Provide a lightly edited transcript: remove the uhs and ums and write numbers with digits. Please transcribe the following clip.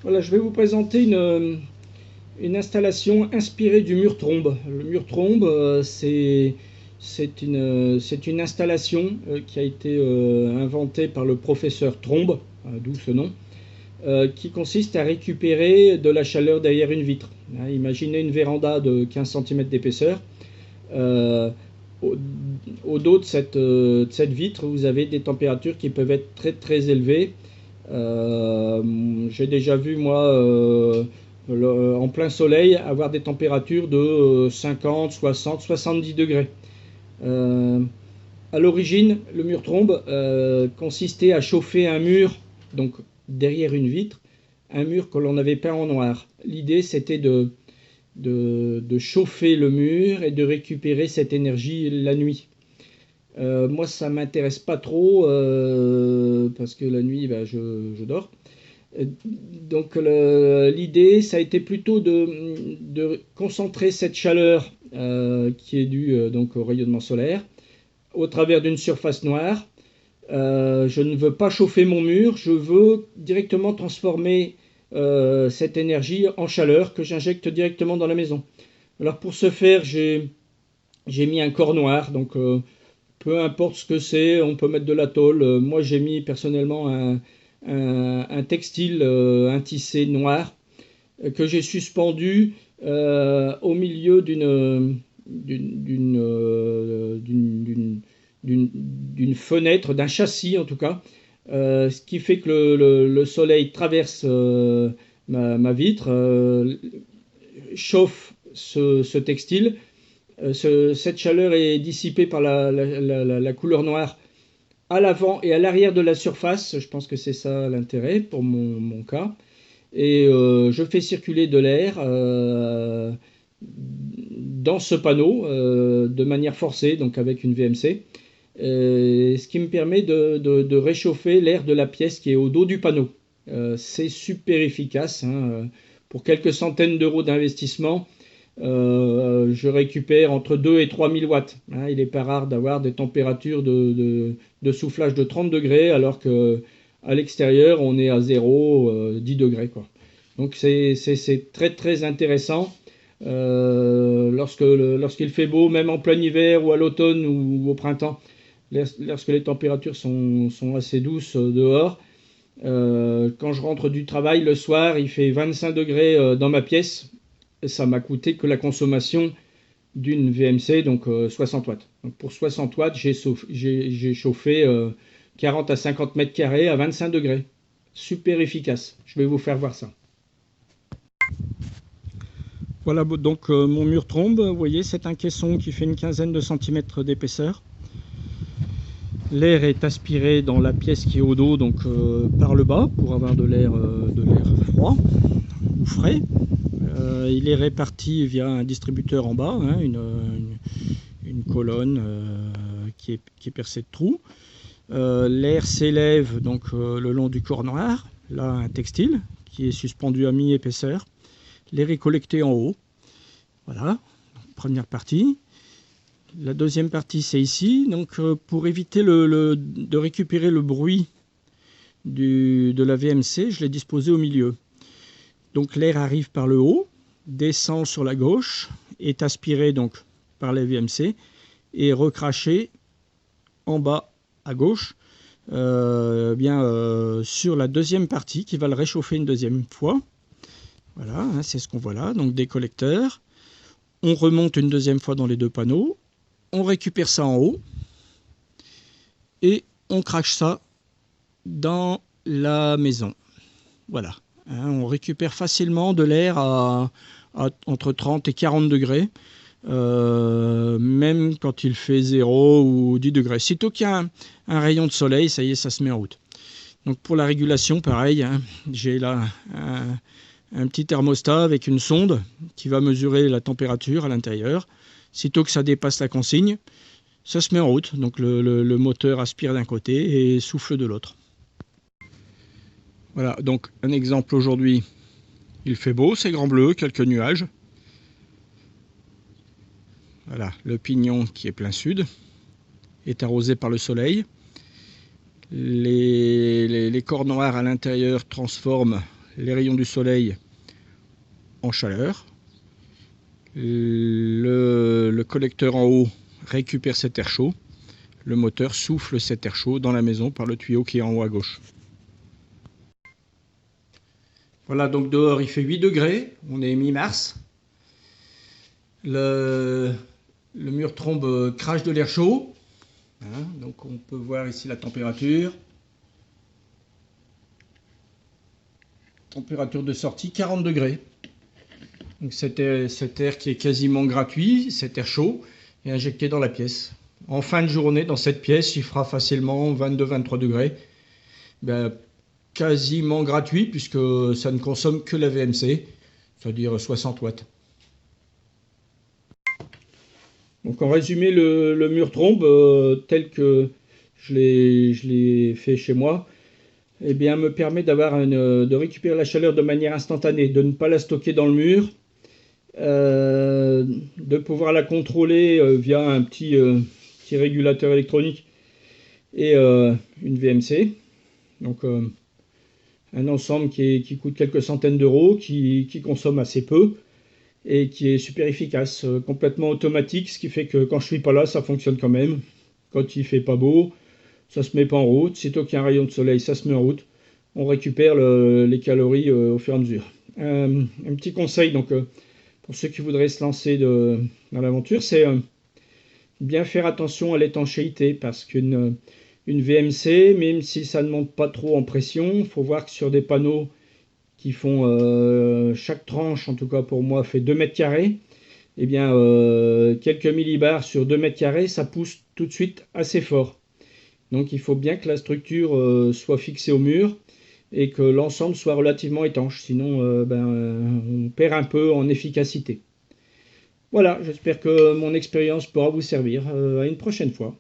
Voilà, je vais vous présenter une installation inspirée du mur trombe. Le mur trombe, c'est une installation qui a été inventée par le professeur Trombe, d'où ce nom, qui consiste à récupérer de la chaleur derrière une vitre. Imaginez une véranda de 15 cm d'épaisseur. Euh, au, au dos de cette vitre, vous avez des températures qui peuvent être très très élevées. J'ai déjà vu, moi, en plein soleil, avoir des températures de 50, 60, 70 degrés. Euh, à l'origine, le mur trombe consistait à chauffer un mur, donc derrière une vitre, un mur que l'on avait peint en noir. L'idée, c'était de chauffer le mur et de récupérer cette énergie la nuit. Moi, ça m'intéresse pas trop parce que la nuit, bah, je dors. Donc l'idée, ça a été plutôt de concentrer cette chaleur qui est due donc au rayonnement solaire au travers d'une surface noire. Je ne veux pas chauffer mon mur, je veux directement transformer cette énergie en chaleur que j'injecte directement dans la maison. Alors pour ce faire, j'ai mis un corps noir, donc peu importe ce que c'est, on peut mettre de la tôle. Moi, j'ai mis personnellement un textile, un tissé noir, que j'ai suspendu au milieu d'une fenêtre, d'un châssis en tout cas, ce qui fait que le soleil traverse ma vitre, chauffe ce textile. Cette chaleur est dissipée par la couleur noire à l'avant et à l'arrière de la surface. Je pense que c'est ça l'intérêt pour mon cas. Et je fais circuler de l'air dans ce panneau de manière forcée, donc avec une VMC, ce qui me permet de réchauffer l'air de la pièce qui est au dos du panneau. C'est super efficace, hein. Pour quelques centaines d'euros d'investissement, je récupère entre 2 et 3 000 watts. Hein. Il n'est pas rare d'avoir des températures de soufflage de 30 degrés alors qu'à l'extérieur on est à 0, 10 degrés, quoi. Donc c'est très très intéressant lorsqu'il fait beau, même en plein hiver ou à l'automne ou au printemps, lorsque les températures sont assez douces dehors. Quand je rentre du travail le soir, il fait 25 degrés dans ma pièce. Ça m'a coûté que la consommation d'une VMC, donc 60 watts. Donc pour 60 watts, j'ai chauffé 40 à 50 mètres carrés à 25 degrés. Super efficace. Je vais vous faire voir ça. Voilà donc mon mur trombe. Vous voyez, c'est un caisson qui fait une quinzaine de centimètres d'épaisseur. L'air est aspiré dans la pièce qui est au dos, donc par le bas, pour avoir de l'air froid ou frais. Il est réparti via un distributeur en bas, hein, une colonne qui est percée de trous. L'air s'élève donc le long du corps noir, là un textile qui est suspendu à mi-épaisseur. L'air est collecté en haut. Voilà, première partie. La deuxième partie, c'est ici. Donc pour éviter de récupérer le bruit de la VMC, je l'ai disposé au milieu. Donc l'air arrive par le haut, descend sur la gauche, est aspiré donc par les VMC et recraché en bas à gauche sur la deuxième partie qui va le réchauffer une deuxième fois. Voilà, hein, c'est ce qu'on voit là, donc des collecteurs. On remonte une deuxième fois dans les deux panneaux, on récupère ça en haut et on crache ça dans la maison. Voilà. Hein, on récupère facilement de l'air à entre 30 et 40 degrés, même quand il fait 0 ou 10 degrés. Sitôt qu'il y a un rayon de soleil, ça y est, ça se met en route. Donc pour la régulation, pareil, hein, j'ai là un petit thermostat avec une sonde qui va mesurer la température à l'intérieur. Sitôt que ça dépasse la consigne, ça se met en route. Donc le moteur aspire d'un côté et souffle de l'autre. Voilà, donc un exemple aujourd'hui, il fait beau, c'est grand bleu, quelques nuages. Voilà, le pignon qui est plein sud est arrosé par le soleil. Les corps noirs à l'intérieur transforment les rayons du soleil en chaleur. Le collecteur en haut récupère cet air chaud. Le moteur souffle cet air chaud dans la maison par le tuyau qui est en haut à gauche. Voilà, donc dehors il fait 8 degrés, on est mi-mars. Le mur trombe crache de l'air chaud. Hein, donc on peut voir ici la température. Température de sortie 40 degrés. Donc cet air qui est quasiment gratuit, cet air chaud, est injecté dans la pièce. En fin de journée, dans cette pièce, il fera facilement 22-23 degrés. Ben, quasiment gratuit puisque ça ne consomme que la VMC, c'est-à-dire 60 watts. Donc en résumé, le mur trombe tel que je l'ai fait chez moi, eh bien, me permet de récupérer la chaleur de manière instantanée, de ne pas la stocker dans le mur, de pouvoir la contrôler via un petit régulateur électronique et une VMC. Donc un ensemble qui coûte quelques centaines d'euros, qui consomme assez peu et qui est super efficace, complètement automatique, ce qui fait que quand je suis pas là, ça fonctionne quand même. Quand il fait pas beau, ça se met pas en route. Sitôt qu'il y a un rayon de soleil, ça se met en route. On récupère les calories au fur et à mesure. Un petit conseil donc pour ceux qui voudraient se lancer dans l'aventure, c'est bien faire attention à l'étanchéité parce qu'une VMC, même si ça ne monte pas trop en pression, il faut voir que sur des panneaux qui font chaque tranche, en tout cas pour moi, fait 2 mètres carrés, et bien quelques millibars sur 2 mètres carrés, ça pousse tout de suite assez fort. Donc il faut bien que la structure soit fixée au mur et que l'ensemble soit relativement étanche, sinon on perd un peu en efficacité. Voilà, j'espère que mon expérience pourra vous servir. À une prochaine fois.